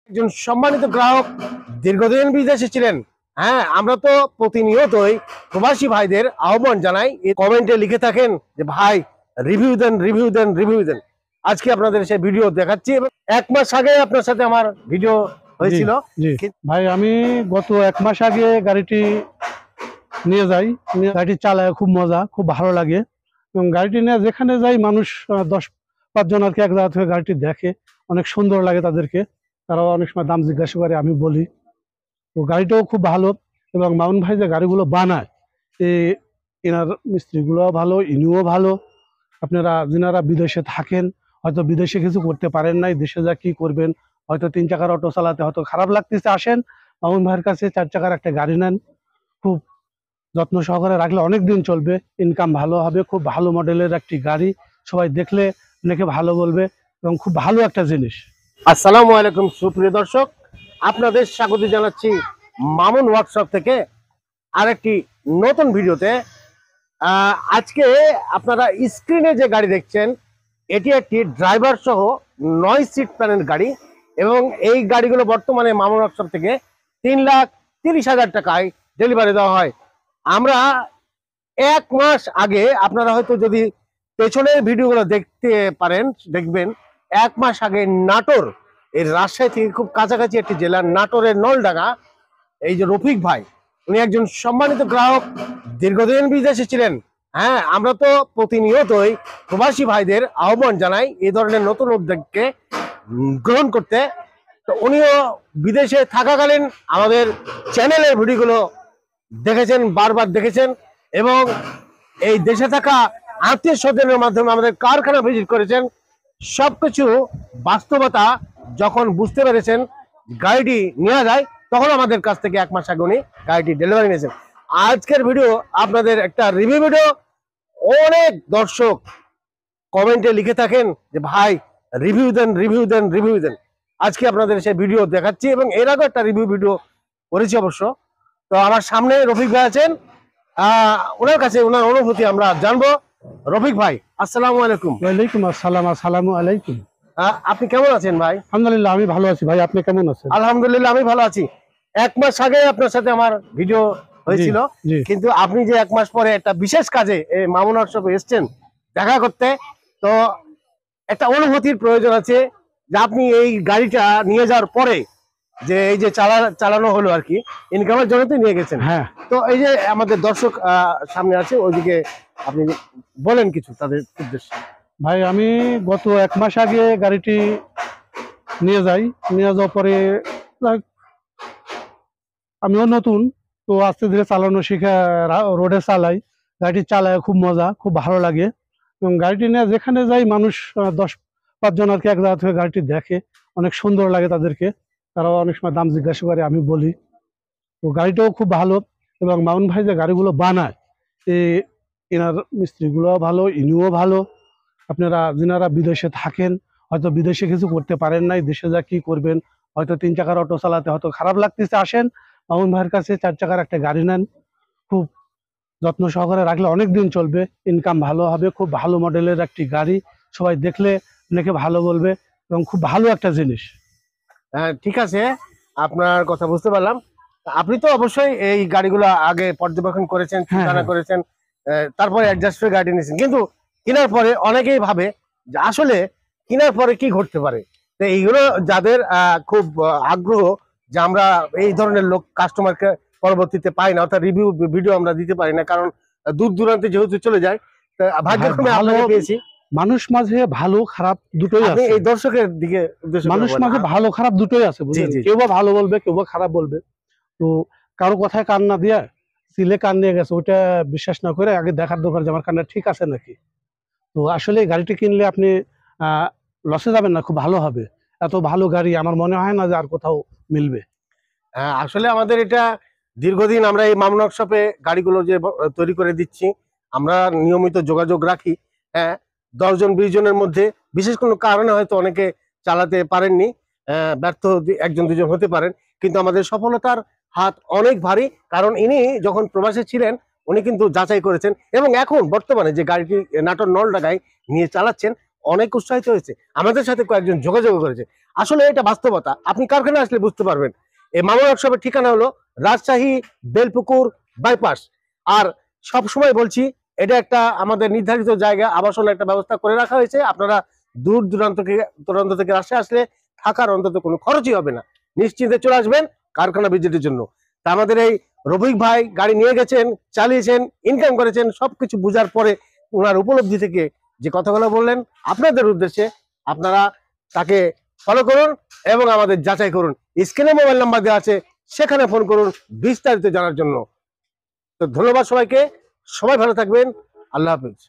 একজন সম্মানিত গ্রাহক দীর্ঘদিন বিদেশে ছিলেন। হ্যাঁ, আমরা তো প্রতিনিয়তই প্রবাসী ভাইদের আহ্বান জানাই, এই কমেন্টে লিখে থাকেন যে ভাই রিভিউ দেন, রিভিউ দেন, রিভিউ দেন। আজকে আপনাদের সেই ভিডিও দেখাচ্ছি এবং 1 মাস আগে আপনার সাথে আমার ভিডিও হয়েছিল। ভাই আমি গত 1 মাস আগে গাড়িটি নিয়ে যাই, গাড়িটি চালায় খুব মজা, খুব ভালো লাগে এবং গাড়িটি নিয়ে যেখানে যাই মানুষ 10-5 জন আর কি এক জায়গা থেকে গাড়িটি দেখে, অনেক সুন্দর লাগে তাদেরকে। তারাও অনেক সময় দাম জিজ্ঞাসা করে, আমি বলি। তো গাড়িটাও খুব ভালো এবং মামুন ভাই যে গাড়িগুলো বানায় এনার মিস্ত্রিগুলো ভালো, ইনিও ভালো। আপনারা যেনারা বিদেশে থাকেন, হয়তো বিদেশে কিছু করতে পারেন নাই, দেশে যা কি করবেন, হয়তো 3 চাকার অটো চালাতে হয়তো খারাপ লাগতেছে, আসেন মামুন ভাইয়ের কাছে 4 চাকার একটা গাড়ি নেন। খুব যত্ন সহকারে রাখলে অনেক দিন চলবে, ইনকাম ভালো হবে। খুব ভালো মডেলের একটি গাড়ি, সবাই দেখলে অনেকে ভালো বলবে এবং খুব ভালো একটা জিনিস। আসসালামু আলাইকুম সুপ্রিয় দর্শক, আপনাদের স্বাগত জানাচ্ছি মামুন ওয়ার্কশপ থেকে আরেকটি নতুন ভিডিওতে। আজকে আপনারা স্ক্রিনে যে গাড়ি দেখছেন, এটি একটি ড্রাইভার সহ 9 সিট প্ল্যানের গাড়ি এবং এই গাড়িগুলো বর্তমানে মামুন ওয়ার্কশপ থেকে 3,30,000 টাকায় ডেলিভারি দেওয়া হয়। আমরা 1 মাস আগে, আপনারা হয়তো যদি পেছনের ভিডিওগুলো দেখতে পারেন, দেখবেন 1 মাস আগে নাটোর, এই রাজশাহী থেকে খুব কাছাকাছি একটি জেলা, নাটোরের নলডাঙ্গা, এই যে রফিক ভাই, উনি একজন সম্মানিত গ্রাহক, দীর্ঘদিন বিদেশে ছিলেন। হ্যাঁ, আমরা তো প্রতিনিয়তই প্রবাসী ভাইদের আহ্বান জানাই এই ধরনের নতুন উদ্যোগকে গ্রহণ করতে। তো উনিও বিদেশে থাকাকালীন আমাদের চ্যানেলের ভিডিওগুলো দেখেছেন, বারবার দেখেছেন এবং এই দেশে থাকা আত্মীয় স্বজনের মাধ্যমে আমাদের কারখানা ভিজিট করেছেন। সবকিছু বাস্তবতা যখন বুঝতে পেরেছেন, গাড়িটি নেওয়া যায়, তখন আমাদের কাছ থেকে 1 মাস আগে উনি গাড়িটি ডেলিভারি নিয়েছেন। আজকের ভিডিও আপনাদের একটা রিভিউ ভিডিও। অনেক দর্শক কমেন্টে লিখে থাকেন যে ভাই রিভিউ দেন, রিভিউ দেন, রিভিউ দেন। আজকে আপনাদের সেই ভিডিও দেখাচ্ছি এবং এর আগে একটা রিভিউ ভিডিও করেছি অবশ্য। তো আমার সামনে রফিক ভাই আছেন, ওনার কাছে ওনার অনুভূতি আমরা জানবো। রফিক ভাই, আসসালামু আলাইকুম। ওয়ালাইকুম আসসালাম। আসসালামু আলাইকুম। আপনি কেমন আছেন ভাই? আলহামদুলিল্লাহ, আমি ভালো আছি। ভাই আপনি কেমন আছেন? আলহামদুলিল্লাহ, আমি ভালো আছি। 1 মাস আগে আপনার সাথে আমার ভিডিও হয়েছিল, কিন্তু আপনি যে 1 মাস পরে একটা বিশেষ কাজে এই মামুন ওয়ার্কশপে এসেছেন দেখা করতে, তো একটা অনুভূতির প্রয়োজন আছে যে আপনি এই গাড়িটা নিয়ে যাওয়ার পরে যে এই যে চালানো হলো আর কি, ইনকামের জন্য তো নিয়ে গেছেন। হ্যাঁ, তো এই যে আমাদের দর্শক সামনে আছে, ওইদিকে আপনি বলেন কিছু তাদের উদ্দেশ্যে। ভাই আমি গত 1 মাস আগে গাড়িটি নিয়ে যাই, নিয়ে যাওয়ার পরে আমিও নতুন, তো আস্তে ধীরে চালানো শিখে রোডে চালাই। গাড়িটি চালায় খুব মজা, খুব ভালো লাগে এবং গাড়িটি নিয়ে যেখানে যাই মানুষ 10-5 জন আর কি এক জায়গা থেকে গাড়িটি দেখে, অনেক সুন্দর লাগে তাদেরকে। তারাও অনেক সময় দাম জিজ্ঞাসা করে, আমি বলি। তো গাড়িটাও খুব ভালো এবং মামুন ভাই যে গাড়িগুলো বানায় এনার মিস্ত্রিগুলো ভালো, ইনিও ভালো। আপনারা যেনারা বিদেশে থাকেন, হয়তো বিদেশে কিছু করতে পারেন নাই, দেশে যা কি করবেন, হয়তো 3 চাকার অটো চালাতে হয়তো খারাপ লাগতেছে, আসেন মামুন ভাইয়ের কাছে 4 চাকার একটা গাড়ি নেন। খুব যত্ন সহকারে রাখলে অনেক দিন চলবে, ইনকাম ভালো হবে। খুব ভালো মডেলের একটি গাড়ি, সবাই দেখলে অনেকে ভালো বলবে এবং খুব ভালো একটা জিনিস। ঠিক আছে, আপনার কথা বুঝতে পারলাম। আপনি তো অবশ্যই এই গাড়িগুলো আগে পর্যবেক্ষণ করেছেন, চিন্তা করেছেন, তারপরে অ্যাডজাস্ট করে গাড়ি নিয়েছেন, কিন্তু কেনার পরে অনেকেই ভাবে যে আসলে কেনার পরে কি ঘটতে পারে। তো এইগুলো যাদের খুব আগ্রহ যে আমরা এই ধরনের লোক কাস্টমারকে পরবর্তীতে পাই না, অর্থাৎ রিভিউ ভিডিও আমরা দিতে পারি না, কারণ দূর দূরান্তে যেহেতু চলে যায়, ভাগ্যক্রমে আপনাকে পেয়েছি। মানুষ মাঝে ভালো খারাপ দুটোই আছে। এই দর্শকের দিকে মানুষ মাঝে ভালো খারাপ দুটোই আছে, কেউ বা ভালো বলবে, কেউ বা খারাপ বলবে। তো কারো কথায় কান না দিয়া সিলে কান নিয়ে গেছে, ওইটা বিশ্বাস না করে আগে দেখার দরকার যে আমার কানটা ঠিক আছে নাকি। তো আসলে গাড়িটি কিনলে আপনি লসে যাবেন না, খুব ভালো হবে। এত ভালো গাড়ি আমার মনে হয় না যে আর কোথাও মিলবে। আসলে আমাদের এটা দীর্ঘদিন আমরা এই মামুন ওয়ার্কশপে গাড়িগুলো যে তৈরি করে দিচ্ছি, আমরা নিয়মিত যোগাযোগ রাখি। হ্যাঁ, 10 জন 20 জনের মধ্যে বিশেষ কোনো কারণে হয়তো অনেকে চালাতে পারেননি, ব্যর্থ 1 জন 2 জন হতে পারেন, কিন্তু আমাদের সফলতার হাত অনেক ভারী, কারণ ইনি যখন প্রবাসে ছিলেন উনি কিন্তু যাচাই করেছেন এবং এখন বর্তমানে যে গাড়িটি নাটোর নলডাঙ্গায় নিয়ে চালাচ্ছেন, অনেক উৎসাহিত হয়েছে, আমাদের সাথে কয়েকজন যোগাযোগ করেছে। আসলে এটা বাস্তবতা, আপনি কারখানা আসলে বুঝতে পারবেন। এই মামুন ওয়ার্কশপের ঠিকানা হলো রাজশাহী বেলপুকুর বাইপাস। আর সব সময় বলছি, এটা একটা আমাদের নির্ধারিত জায়গা, আবাসনের একটা ব্যবস্থা করে রাখা হয়েছে। আপনারা দূর দূরান্ত থেকে রাজশাহী আসলে থাকার অন্তত কোনো খরচই হবে না, নিশ্চিন্তে চলে আসবেন কারখানা ভিজিটের জন্য। তা আমাদের এই রফিক ভাই গাড়ি নিয়ে গেছেন, চালিয়েছেন, ইনকাম করেছেন, সবকিছু বোঝার পরে ওনার উপলব্ধি থেকে যে কথাগুলো বললেন আপনাদের উদ্দেশ্যে, আপনারা তাকে ফলো করুন এবং আমাদের যাচাই করুন। স্ক্রিনে মোবাইল নাম্বার দেওয়া আছে, সেখানে ফোন করুন বিস্তারিত জানার জন্য। তো ধন্যবাদ সবাইকে, সবাই ভালো থাকবেন, আল্লাহ হাফিজ।